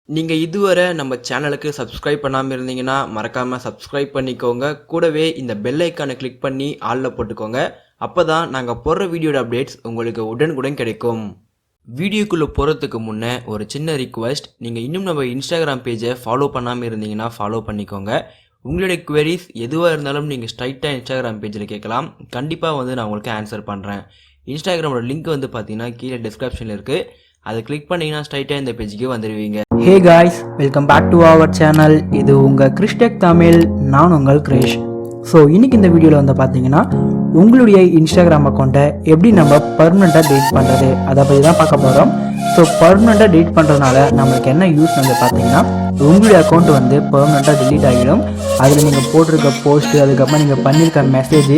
நீங்க இதுவரை நம்ம சேனலுக்கு சப்ஸ்கிரைப் பண்ணாம இருந்தீங்கன்னா மறக்காம சப்ஸ்கிரைப் பண்ணிக்கோங்க. கூடவே இந்த பெல் ஐகானை கிளிக் பண்ணி ஆல்ல போட்டுக்கோங்க. அப்பதான் நாங்க போடுற வீடியோட அப்டேட்ஸ் உங்களுக்கு உடனுக்குடன் கிடைக்கும். வீடியோக்குள்ள போறதுக்கு முன்ன ஒரு சின்ன ரிக்வெஸ்ட், நீங்க இன்னும் நம்ம இன்ஸ்டாகிராம் பேஜை ஃபாலோ பண்ணாம இருந்தீங்கன்னா ஃபாலோ பண்ணிக்கோங்க. உங்களுடைய குவரிஸ் எதுவாக இருந்தாலும் நீங்கள் ஸ்ட்ரைட்டாக இன்ஸ்டாகிராம் பேஜில் கேட்கலாம். கண்டிப்பாக நான் உங்களுக்கு ஆன்சர் பண்ணுறேன். இன்ஸ்டாகிராமோட லிங்க் பார்த்தீங்கன்னா கீழே டிஸ்கிரிப்ஷனில் இருக்குது. அதை கிளிக் பண்ணிங்கன்னா ஸ்ட்ரைட்டாக இந்த பேஜுக்கு வந்துடுவீங்க. Hey guys, welcome back to our channel. இது உங்கள் கிறிஸ்டெக் தமிழ். நான் உங்கள் கிரேஷ். ஸோ இன்றைக்கி இந்த வீடியோவில் பார்த்தீங்கன்னா உங்களுடைய இன்ஸ்டாகிராம் அக்கௌண்ட்டை எப்படி நம்ம பர்மனெண்ட்டாக டெலிட் பண்ணுறது அதை பற்றி தான் பார்க்க போகிறோம். ஸோ பர்மனெண்ட்டாக டெலிட் பண்ணுறதுனால நம்மளுக்கு என்ன யூஸ் பார்த்தீங்கன்னா உங்களுடைய அக்கௌண்ட் பர்மனெண்ட்டாக டெலிட் ஆகிடும். அதில் நீங்கள் போட்டிருக்க போஸ்ட்டு, அதுக்கப்புறம் நீங்கள் பண்ணியிருக்க மெசேஜ்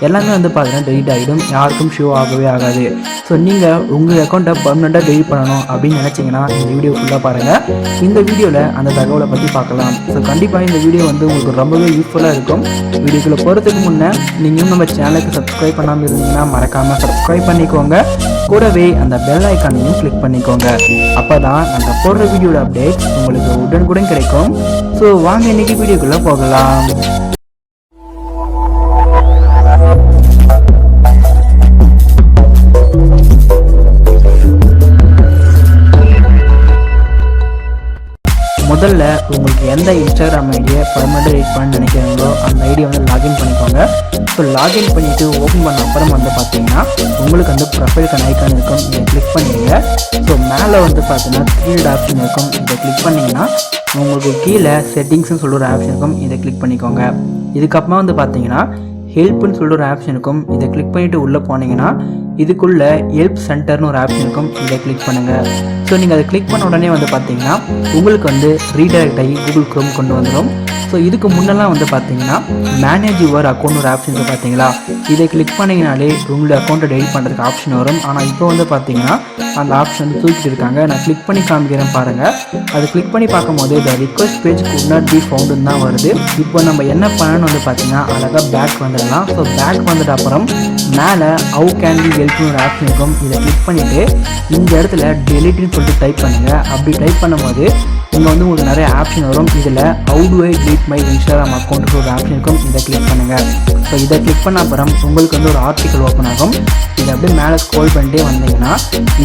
எல்லாமே பார்த்தீங்கன்னா டெலிட் ஆகிடும். யாருக்கும் ஷோ ஆகவே ஆகாது. ஸோ நீங்கள் உங்கள் அக்கௌண்ட்டை பர்மனெண்ட்டாக டெலிட் பண்ணணும் அப்படின்னு நினச்சிங்கன்னா இந்த வீடியோ ஃபுல்லாக பாருங்கள். இந்த வீடியோவில் அந்த தகவலை பற்றி பார்க்கலாம். ஸோ கண்டிப்பாக இந்த வீடியோ உங்களுக்கு ரொம்பவே யூஸ்ஃபுல்லாக இருக்கும். வீடியோக்குள்ளே போகிறதுக்கு முன்னே நீங்களும் நம்ம சேனலுக்கு சப்ஸ்கிரைப் பண்ணாமல் இருந்தீங்கன்னா மறக்காமல் சப்ஸ்கிரைப் பண்ணிக்கோங்க. கூடவே அந்த பெல் ஐக்கானையும் கிளிக் பண்ணிக்கோங்க. அப்போ தான் நாங்கள் போடுற வீடியோட அப்டேட் உங்களுக்கு உடனுக்குடன் கிடைக்கும். ஸோ வாங்க இன்னைக்கு வீடியோக்குள்ளே போகலாம். முதல்ல உங்களுக்கு எந்த இன்ஸ்டாகிராம் ஐடியை பர்மனெண்ட்டாக டெலிட் பண்ண நினைக்கிறீங்களோ அந்த ஐடியை லாகின் பண்ணிக்கோங்க. ஸோ லாகின் பண்ணிவிட்டு ஓப்பன் பண்ண அப்புறம் பார்த்தீங்கன்னா உங்களுக்கு ப்ரொஃபைலுக்கான ஐக்கான் இருக்கும். இதை கிளிக் பண்ணிடுங்க. ஸோ மேலே பார்த்தீங்கன்னா 3 ஆப்ஷன் இருக்கும். இதை கிளிக் பண்ணிங்கன்னா உங்களுக்கு கீழே செட்டிங்ஸ்னு சொல்லிற ஆப்ஷன் இருக்கும். இதை கிளிக் பண்ணிக்கோங்க. இதுக்கப்புறமா பார்த்தீங்கன்னா ஹெல்ப்னு சொல்லிற ஒரு ஆப்ஷன் இருக்கும். இதை கிளிக் பண்ணிவிட்டு உள்ளே போனீங்கன்னா இதுக்குள்ளே ஹெல்ப் சென்டர்னு ஒரு ஆப்ஷன் இருக்கும். இதை கிளிக் பண்ணுங்கள். ஸோ நீங்கள் அதை கிளிக் பண்ண உடனே பார்த்தீங்கன்னா உங்களுக்கு ரீடைரக்ட் ஆகி கூகுள் குரோம் கொண்டு வந்துடும். ஸோ இதுக்கு முன்னெல்லாம் பார்த்தீங்கன்னா மேனேஜ் யுவர் அக்கௌண்ட் ஒரு ஆப்ஷன் பார்த்தீங்களா, இதை கிளிக் பண்ணிங்கனாலே உங்களுடைய அக்கௌண்ட்டை டெலிட் பண்ணுறதுக்கு ஆப்ஷன் வரும். ஆனால் இப்போ பார்த்தீங்கன்னா அந்த ஆப்ஷன் தூக்கிட்டு இருக்காங்க. நான் கிளிக் பண்ணி காமிக்கிறேன் பாருங்கள். அது கிளிக் பண்ணி பார்க்கும்போது the request page could not be ஃபவுண்டுன்னு தான் வருது. இப்போ நம்ம என்ன பண்ணணும்னு பார்த்தீங்கன்னா அழகாக பேக் வந்துடலாம். ஸோ பேக் வந்துட்டு அப்புறம் மேலே ஹவு கேன் பி ஹெல்ப்னு ஒரு ஆப்ஷன் இருக்கும். இதை கிளிக் பண்ணிவிட்டு இந்த இடத்துல டெலிட்னு சொல்லிட்டு டைப் பண்ணுங்கள். அப்படி டைப் பண்ணும்போது இங்கே உங்களுக்கு நிறைய ஆப்ஷன் வரும். இதில் how to I delete my Instagram account ஒரு ஆப்ஷன் இருக்கும். இதை கிளிக் பண்ணுங்கள். ஸோ இதை கிளிக் பண்ண அப்புறம் உங்களுக்கு ஒரு ஆர்டிக்கல் ஓப்பன் ஆகும். இதை அப்படியே மேலே ஸ்க்ரோல் பண்ணிட்டே வந்தீங்கன்னா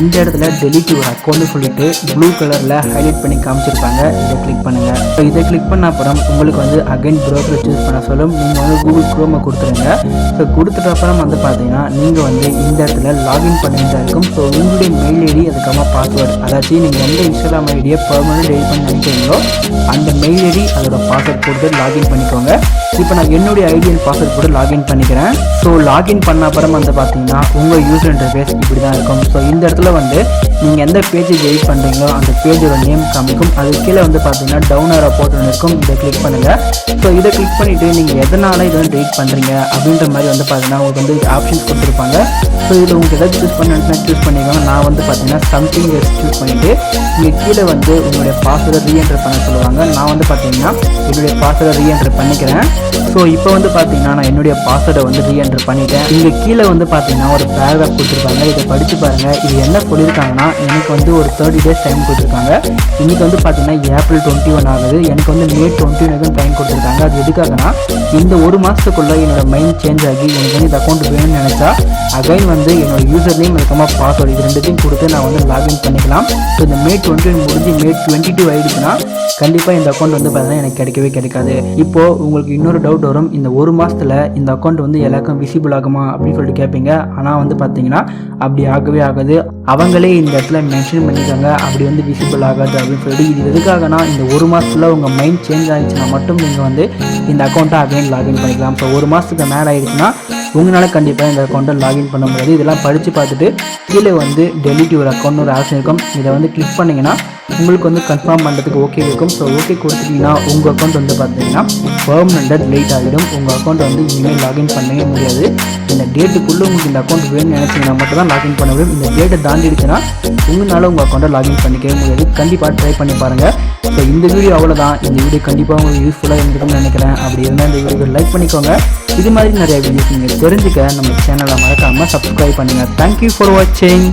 இந்த இடத்துல டெலிட் ஒரு அக்கௌண்ட்டு சொல்லிட்டு ப்ளூ கலரில் ஹைலைட் பண்ணி காமிச்சிருப்பாங்க. இதை கிளிக் பண்ணுங்கள். ஸோ இதை கிளிக் பண்ண அப்புறம் உங்களுக்கு அகைன் ப்ரௌசரை சூஸ் பண்ண சொல்லும். நீங்கள் கூகுள் குரோமை கொடுத்துருங்க. ஸோ கொடுத்துட்ட அப்புறம் பார்த்தீங்கன்னா நீங்கள் இந்த இடத்துல லாகின் பண்ணிட்டு இருக்கும். ஸோ உங்களுடைய மெயில் ஐடி அதுக்கப்புறமா பாஸ்வேர்டு, அதாச்சும் நீங்கள் எந்த இன்ஸ்டாகிராம் ஐடியை பர்மனெண்ட் டெலிட் பண்ண நினைக்கிறீங்களோ அந்த மெயில் ஐடி அதோட பாஸ்வேர்ட் போட்டு லாகின் பண்ணிக்கோங்க. இப்போ நான் என்னுடைய ஐடி அண்ட் பாஸ்வேர்ட் போட்டு லாகின் பண்ணிக்கிறேன். ஸோ லாகின் பண்ண அப்புறம் பார்த்தீங்கன்னா உங்கள் யூசர் இன்டர்ஃபேஸ் இப்படி தான் இருக்கும். ஸோ இந்த இடத்துல நீங்கள் எந்த பேஜை டெலிட் பண்ணுறீங்களோ அந்த பேஜோட நேம் காமிக்கும். அது கீழே பார்த்தீங்கன்னா டவுன் ஆரோ போட்டு இருக்கும். இதை கிளிக் பண்ணுங்கள். ஸோ இதை கிளிக் பண்ணிவிட்டு நீங்கள் எதனால் இதை டெலிட் பண்ணுறீங்க அப்படின்ற மாதிரி பார்த்தீங்கன்னா உங்களுக்கு ஆப்ஷன்ஸ் கொடுத்துருப்பாங்க. ஸோ இதில் உங்களுக்கு எதாவது சூஸ் பண்ணணும்னா சூஸ் பண்ணிக்கோங்க. நான் பார்த்தீங்கன்னா சம்திங் சூஸ் பண்ணிவிட்டு நீங்கள் கீழே உங்களுடைய பாஸ்வேர்டை ரீஎன்டர் பண்ண சொல்லுவாங்க. நான் பார்த்தீங்கன்னா என்னுடைய பாஸ்வேர்டை ரீஎன்டர் பண்ணிக்கிறேன். ஸோ இப்போ பார்த்தீங்கன்னா நான் என்னுடைய பாஸ்வேர்டை ரீஎன்டர் பண்ணிட்டேன். இங்கே கீழே பார்த்தீங்கன்னா ஒரு பேராகிராஃப் கொடுத்துருக்காங்க. இதை படித்து பாருங்கள். இது என்ன சொல்லியிருக்காங்கன்னா எனக்கு ஒரு 30 days டைம் கொடுத்துருக்காங்க. இன்றைக்கி பார்த்தீங்கன்னா ஏப்ரல் 21 ஆகுது. எனக்கு மே 20 டைம் கொடுத்துருக்காங்க. அது எதுக்காகனா இந்த ஒரு மாதத்துக்குள்ளே என்னோட மைண்ட் சேஞ்ச் ஆகி எனக்கு இந்த அக்கௌண்ட் வேணும்னு நினச்சா அகைன் என்னோட யூசர் நேம் அதுக்கப்புறமா பாஸ்வேர்டு இது ரெண்டுத்தையும் கொடுத்து நான் லாகின் பண்ணிக்கலாம். ஸோ இந்த மே 21 முடிஞ்சு மே 22 ஆகிடுச்சுன்னா கண்டிப்பாக இந்த அக்கௌண்ட் பார்த்தீங்கன்னா எனக்கு கிடைக்கவே கிடைக்காது. இப்போது உங்களுக்கு இன்னொரு டவுட் வரும், இந்த ஒரு மாதத்தில் இந்த அக்கௌண்ட் எல்லாருக்கும் விசிபிள் ஆகுமா அப்படின்னு சொல்லிட்டு கேட்பீங்க. ஆனால் பார்த்தீங்கன்னா அப்படி ஆகவே ஆகாது. அவங்களே இந்த இடத்துல மென்ஷன் பண்ணிக்காங்க அப்படி விசிபிள் ஆகாது அப்படின்னு சொல்லிட்டு. இது எதுக்காகனா இந்த ஒரு மாதத்தில் உங்கள் மைண்ட் சேஞ்ச் ஆகிடுச்சுன்னா மட்டும் நீங்கள் இந்த அக்கௌண்ட்டை அகைன் லாகின் பண்ணிக்கலாம். ஸோ ஒரு மாதத்துக்கு மேலே ஆகிடுச்சுன்னா உங்களால் கண்டிப்பாக இந்த அக்கௌண்ட்டை லாகின் பண்ண முடியாது. இதெல்லாம் படித்து பார்த்துட்டு கீழே டெலிட் ஒரு அக்கௌண்ட் ஒரு ஆப்ஷன் இருக்கும். இதை கிளிக் பண்ணிங்கன்னா உங்களுக்கு கன்ஃபார்ம் பண்ணுறதுக்கு ஓகே இருக்கும். ஸோ ஓகே கொடுத்துட்டிங்கன்னா உங்கள் அக்கௌண்ட் பார்த்தீங்கன்னா பர்மனெண்ட்டாக டெலிட் ஆகிடும். உங்கள் அக்கௌண்ட் இனிமேல் லாகின் பண்ணவே முடியாது. இந்த டேட்டுக்குள்ளே உங்களுக்கு இந்த அக்கௌண்ட் வேணும்னு நினச்சிங்கன்னா மட்டும் தான் லாகின் பண்ண முடியும். இந்த டேட்டை தாண்டிடுச்சுன்னா உங்களால் உங்கள் அக்கௌண்ட்டை லாகின் பண்ணிக்கவே முடியாது. கண்டிப்பாக ட்ரை பண்ணி பாருங்கள். ஸோ இந்த வீடியோ அவ்வளோதான். இந்த வீடியோ கண்டிப்பாக உங்களுக்கு யூஸ்ஃபுல்லாக இருந்திருக்கும்னு நினைக்கிறேன். அப்படி இருந்தால் இந்த வீடியோ லைக் பண்ணிக்கோங்க. இது மாதிரி நிறைய வீடியோஸ் நீங்கள் தெரிஞ்சுக்க நம்ம சேனலை மறக்காமல் சப்ஸ்கிரைப் பண்ணுங்கள். தேங்க்யூ ஃபார் வாட்சிங்.